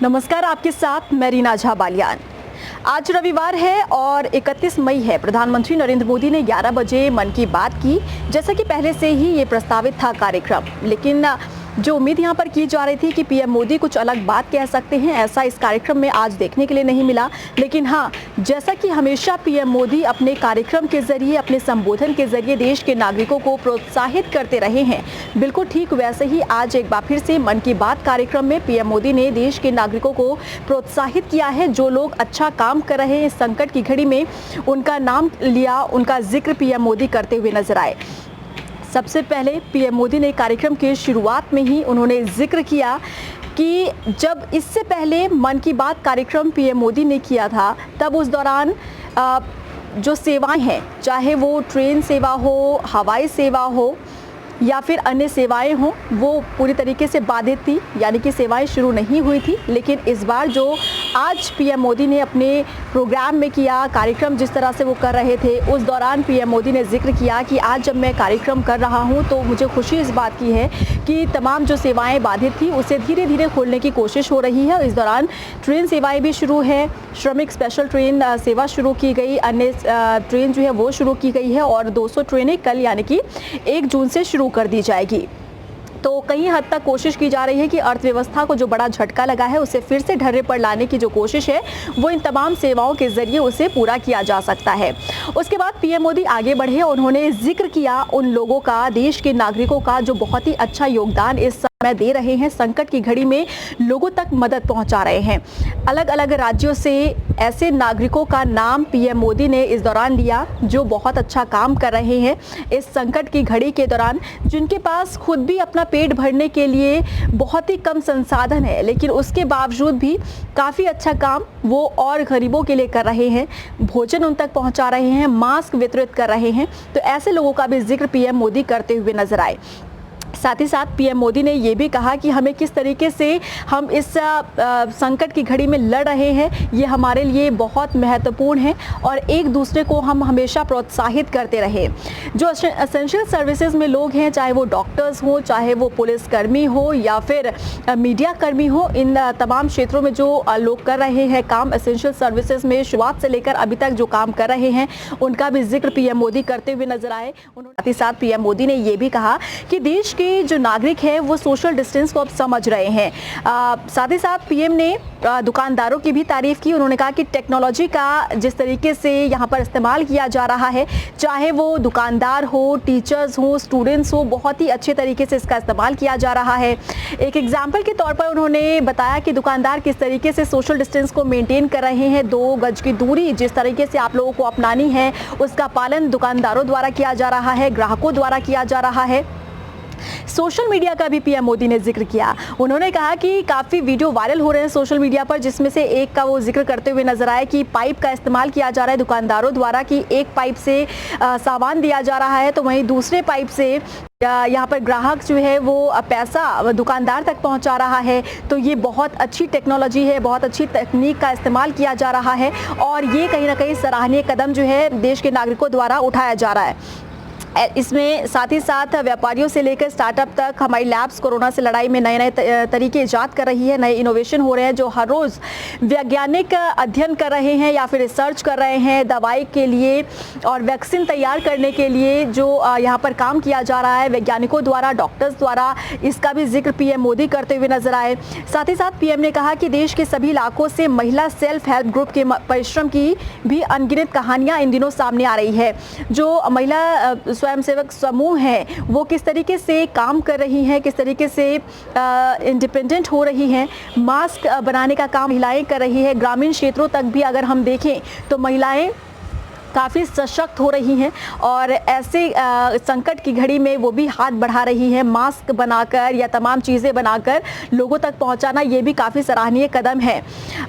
नमस्कार, आपके साथ मैं रीना झा बालियान। आज रविवार है और 31 मई है। प्रधानमंत्री नरेंद्र मोदी ने 11 बजे मन की बात की। जैसा कि पहले से ही ये प्रस्तावित था कार्यक्रम, लेकिन जो उम्मीद यहाँ पर की जा रही थी कि पीएम मोदी कुछ अलग बात कह सकते हैं, ऐसा इस कार्यक्रम में आज देखने के लिए नहीं मिला। लेकिन हाँ, जैसा कि हमेशा पीएम मोदी अपने कार्यक्रम के जरिए, अपने संबोधन के जरिए देश के नागरिकों को प्रोत्साहित करते रहे हैं, बिल्कुल ठीक वैसे ही आज एक बार फिर से मन की बात कार्यक्रम में पीएम मोदी ने देश के नागरिकों को प्रोत्साहित किया है। जो लोग अच्छा काम कर रहे हैं संकट की घड़ी में, उनका नाम लिया, उनका जिक्र पीएम मोदी करते हुए नजर आए। सबसे पहले पीएम मोदी ने कार्यक्रम की शुरुआत में ही उन्होंने जिक्र किया कि जब इससे पहले मन की बात कार्यक्रम पीएम मोदी ने किया था, तब उस दौरान जो सेवाएं हैं, चाहे वो ट्रेन सेवा हो, हवाई सेवा हो या फिर अन्य सेवाएं हों, वो पूरी तरीके से बाधित थी, यानी कि सेवाएं शुरू नहीं हुई थी। लेकिन इस बार जो आज पीएम मोदी ने अपने प्रोग्राम में किया, कार्यक्रम जिस तरह से वो कर रहे थे, उस दौरान पीएम मोदी ने जिक्र किया कि आज जब मैं कार्यक्रम कर रहा हूं तो मुझे खुशी इस बात की है कि तमाम जो सेवाएं बाधित थी उसे धीरे धीरे खोलने की कोशिश हो रही है। इस दौरान ट्रेन सेवाएं भी शुरू है, श्रमिक स्पेशल ट्रेन सेवा शुरू की गई, अन्य ट्रेन जो है वो शुरू की गई है और 200 ट्रेनें कल यानी कि 1 जून से शुरू कर दी जाएगी। तो कई हद तक कोशिश की जा रही है कि अर्थव्यवस्था को जो बड़ा झटका लगा है उसे फिर से ढर्रे पर लाने की जो कोशिश है वो इन तमाम सेवाओं के जरिए उसे पूरा किया जा सकता है। उसके बाद पीएम मोदी आगे बढ़े, उन्होंने जिक्र किया उन लोगों का, देश के नागरिकों का जो बहुत ही अच्छा योगदान इस समय दे रहे हैं, संकट की घड़ी में लोगों तक मदद पहुंचा रहे हैं। अलग अलग राज्यों से ऐसे नागरिकों का नाम पीएम मोदी ने इस दौरान लिया जो बहुत अच्छा काम कर रहे हैं इस संकट की घड़ी के दौरान, जिनके पास खुद भी अपना पेट भरने के लिए बहुत ही कम संसाधन है, लेकिन उसके बावजूद भी काफ़ी अच्छा काम वो और गरीबों के लिए कर रहे हैं, भोजन उन तक पहुंचा रहे हैं, मास्क वितरित कर रहे हैं। तो ऐसे लोगों का भी जिक्र पीएम मोदी करते हुए नजर आए। साथ ही साथ पीएम मोदी ने ये भी कहा कि हमें किस तरीके से हम इस संकट की घड़ी में लड़ रहे हैं, ये हमारे लिए बहुत महत्वपूर्ण है और एक दूसरे को हम हमेशा प्रोत्साहित करते रहे। जो एसेंशियल सर्विसेज में लोग हैं, चाहे वो डॉक्टर्स हो, चाहे वो पुलिसकर्मी हो या फिर मीडिया कर्मी हो, इन तमाम क्षेत्रों में जो लोग कर रहे हैं काम एसेंशियल सर्विसेज में, शुरुआत से लेकर अभी तक जो काम कर रहे हैं, उनका भी जिक्र पीएम मोदी करते हुए नजर आए। साथ ही साथ पीएम मोदी ने ये भी कहा कि देश के जो नागरिक हैं वो सोशल डिस्टेंस को अब समझ रहे हैं। साथ ही साथ पीएम ने दुकानदारों की भी तारीफ की। उन्होंने कहा कि टेक्नोलॉजी का जिस तरीके से यहाँ पर इस्तेमाल किया जा रहा है, चाहे वो दुकानदार हो, टीचर्स हो, स्टूडेंट्स हो, बहुत ही अच्छे तरीके से इसका इस्तेमाल किया जा रहा है। एक एग्जाम्पल के तौर पर उन्होंने बताया कि दुकानदार किस तरीके से सोशल डिस्टेंस को मेंटेन कर रहे हैं। 2 गज की दूरी जिस तरीके से आप लोगों को अपनानी है, उसका पालन दुकानदारों द्वारा किया जा रहा है, ग्राहकों द्वारा किया जा रहा है। सोशल मीडिया का भी पीएम मोदी ने जिक्र किया। उन्होंने कहा कि काफ़ी वीडियो वायरल हो रहे हैं सोशल मीडिया पर, जिसमें से एक का वो जिक्र करते हुए नजर आया कि पाइप का इस्तेमाल किया जा रहा है दुकानदारों द्वारा, कि एक पाइप से सामान दिया जा रहा है तो वहीं दूसरे पाइप से यहाँ पर ग्राहक जो है वो पैसा दुकानदार तक पहुँचा रहा है। तो ये बहुत अच्छी टेक्नोलॉजी है, बहुत अच्छी तकनीक का इस्तेमाल किया जा रहा है और ये कहीं ना कहीं सराहनीय कदम जो है देश के नागरिकों द्वारा उठाया जा रहा है। इसमें साथ ही साथ व्यापारियों से लेकर स्टार्टअप तक हमारी लैब्स कोरोना से लड़ाई में नए नए तरीके ईजाद कर रही है, नए इनोवेशन हो रहे हैं, जो हर रोज़ वैज्ञानिक अध्ययन कर रहे हैं या फिर रिसर्च कर रहे हैं दवाई के लिए और वैक्सीन तैयार करने के लिए, जो यहाँ पर काम किया जा रहा है वैज्ञानिकों द्वारा, डॉक्टर्स द्वारा, इसका भी जिक्र पीएम मोदी करते हुए नजर आए। साथ ही साथ पीएम ने कहा कि देश के सभी इलाकों से महिला सेल्फ हेल्प ग्रुप के परिश्रम की भी अनगिनत कहानियाँ इन दिनों सामने आ रही है। जो महिला स्वयंसेवक समूह हैं वो किस तरीके से काम कर रही हैं, किस तरीके से इंडिपेंडेंट हो रही हैं, मास्क बनाने का काम महिलाएं कर रही है। ग्रामीण क्षेत्रों तक भी अगर हम देखें तो महिलाएं काफ़ी सशक्त हो रही हैं और ऐसे संकट की घड़ी में वो भी हाथ बढ़ा रही हैं, मास्क बनाकर या तमाम चीज़ें बनाकर लोगों तक पहुंचाना, ये भी काफ़ी सराहनीय कदम है।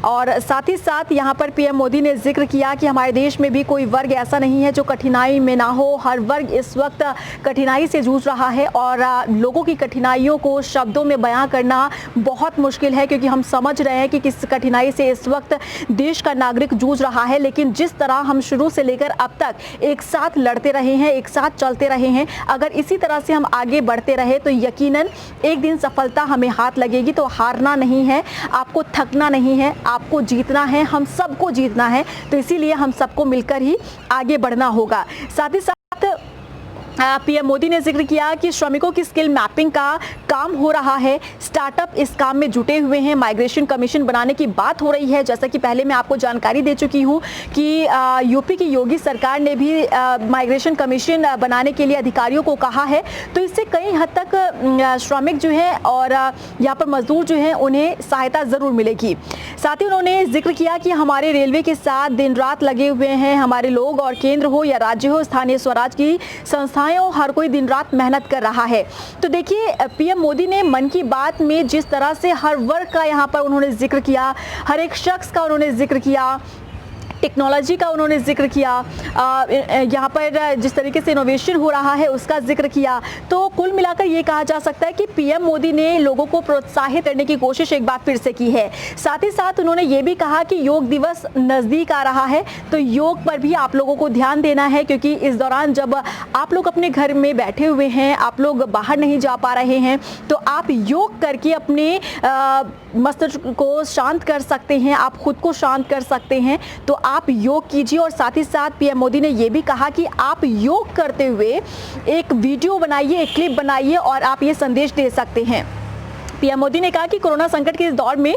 और साथ ही साथ यहाँ पर पीएम मोदी ने जिक्र किया कि हमारे देश में भी कोई वर्ग ऐसा नहीं है जो कठिनाई में ना हो। हर वर्ग इस वक्त कठिनाई से जूझ रहा है और लोगों की कठिनाइयों को शब्दों में बयां करना बहुत मुश्किल है, क्योंकि हम समझ रहे हैं कि किस कठिनाई से इस वक्त देश का नागरिक जूझ रहा है। लेकिन जिस तरह हम शुरू से लेकर अब तक एक साथ लड़ते रहे हैं, एक साथ चलते रहे हैं। अगर इसी तरह से हम आगे बढ़ते रहे तो यकीनन एक दिन सफलता हमें हाथ लगेगी। तो हारना नहीं है, आपको थकना नहीं है, आपको जीतना है, हम सबको जीतना है। तो इसीलिए हम सबको मिलकर ही आगे बढ़ना होगा। साथ ही साथ पीएम मोदी ने जिक्र किया कि श्रमिकों की स्किल मैपिंग का काम हो रहा है, स्टार्टअप इस काम में जुटे हुए हैं, माइग्रेशन कमीशन बनाने की बात हो रही है। जैसा कि पहले मैं आपको जानकारी दे चुकी हूं कि यूपी की योगी सरकार ने भी माइग्रेशन कमीशन बनाने के लिए अधिकारियों को कहा है। तो इससे कई हद तक श्रमिक जो है और यहाँ पर मजदूर जो है उन्हें सहायता जरूर मिलेगी। साथ ही उन्होंने जिक्र किया कि हमारे रेलवे के साथ दिन रात लगे हुए हैं हमारे लोग, और केंद्र हो या राज्य हो, स्थानीय स्वराज की संस्थाएं, हर कोई दिन रात मेहनत कर रहा है। तो देखिए, पीएम मोदी ने मन की बात में जिस तरह से हर वर्ग का यहाँ पर उन्होंने जिक्र किया, हर एक शख्स का उन्होंने जिक्र किया, टेक्नोलॉजी का उन्होंने जिक्र किया, यहाँ पर जिस तरीके से इनोवेशन हो रहा है उसका जिक्र किया। तो कुल मिलाकर ये कहा जा सकता है कि पीएम मोदी ने लोगों को प्रोत्साहित करने की कोशिश एक बार फिर से की है। साथ ही साथ उन्होंने ये भी कहा कि योग दिवस नज़दीक आ रहा है, तो योग पर भी आप लोगों को ध्यान देना है, क्योंकि इस दौरान जब आप लोग अपने घर में बैठे हुए हैं, आप लोग बाहर नहीं जा पा रहे हैं, तो आप योग करके अपने मस्तिष्क को शांत कर सकते हैं, आप खुद को शांत कर सकते हैं। तो आप योग कीजिए। और साथ ही साथ पीएम मोदी ने यह भी कहा कि आप योग करते हुए एक वीडियो बनाइए, एक क्लिप बनाइए और आप ये संदेश दे सकते हैं। पीएम मोदी ने कहा कि कोरोना संकट के इस दौर में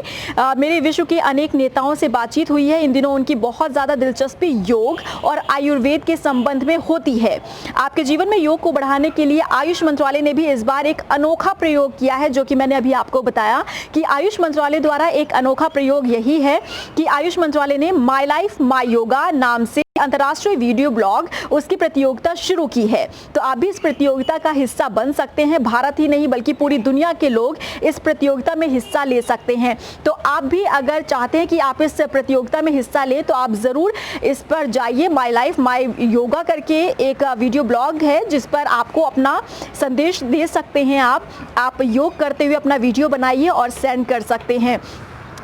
मेरे विश्व के अनेक नेताओं से बातचीत हुई है। इन दिनों उनकी बहुत ज़्यादा दिलचस्पी योग और आयुर्वेद के संबंध में होती है। आपके जीवन में योग को बढ़ाने के लिए आयुष मंत्रालय ने भी इस बार एक अनोखा प्रयोग किया है, जो कि मैंने अभी आपको बताया कि आयुष मंत्रालय द्वारा एक अनोखा प्रयोग यही है कि आयुष मंत्रालय ने माई लाइफ माई योगा नाम से अंतर्राष्ट्रीय वीडियो ब्लॉग उसकी प्रतियोगिता शुरू की है। तो आप भी इस प्रतियोगिता का हिस्सा बन सकते हैं। भारत ही नहीं बल्कि पूरी दुनिया के लोग इस प्रतियोगिता में हिस्सा ले सकते हैं। तो आप भी अगर चाहते हैं कि आप इस प्रतियोगिता में हिस्सा लें तो आप ज़रूर इस पर जाइए। माई लाइफ माई योगा करके एक वीडियो ब्लॉग है जिस पर आपको अपना संदेश दे सकते हैं। आप योग करते हुए अपना वीडियो बनाइए और सेंड कर सकते हैं।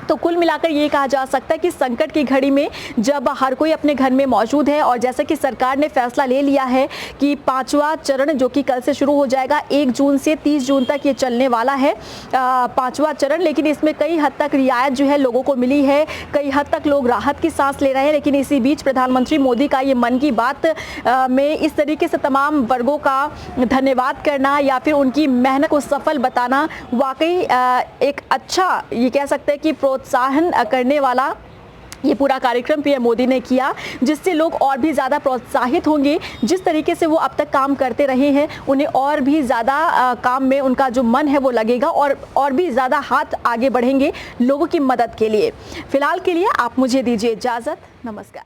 तो कुल मिलाकर ये कहा जा सकता है कि संकट की घड़ी में जब हर कोई अपने घर में मौजूद है, और जैसा कि सरकार ने फैसला ले लिया है कि 5वां चरण जो कि कल से शुरू हो जाएगा, 1 जून से 30 जून तक ये चलने वाला है 5वां चरण। लेकिन इसमें कई हद तक रियायत जो है लोगों को मिली है, कई हद तक लोग राहत की सांस ले रहे हैं। लेकिन इसी बीच प्रधानमंत्री मोदी का ये मन की बात में इस तरीके से तमाम वर्गों का धन्यवाद करना या फिर उनकी मेहनत को सफल बताना वाकई एक अच्छा, ये कह सकते हैं कि प्रोत्साहन करने वाला ये पूरा कार्यक्रम पीएम मोदी ने किया, जिससे लोग और भी ज़्यादा प्रोत्साहित होंगे। जिस तरीके से वो अब तक काम करते रहे हैं उन्हें और भी ज़्यादा काम में उनका जो मन है वो लगेगा और भी ज़्यादा हाथ आगे बढ़ेंगे लोगों की मदद के लिए। फिलहाल के लिए आप मुझे दीजिए इजाज़त। नमस्कार।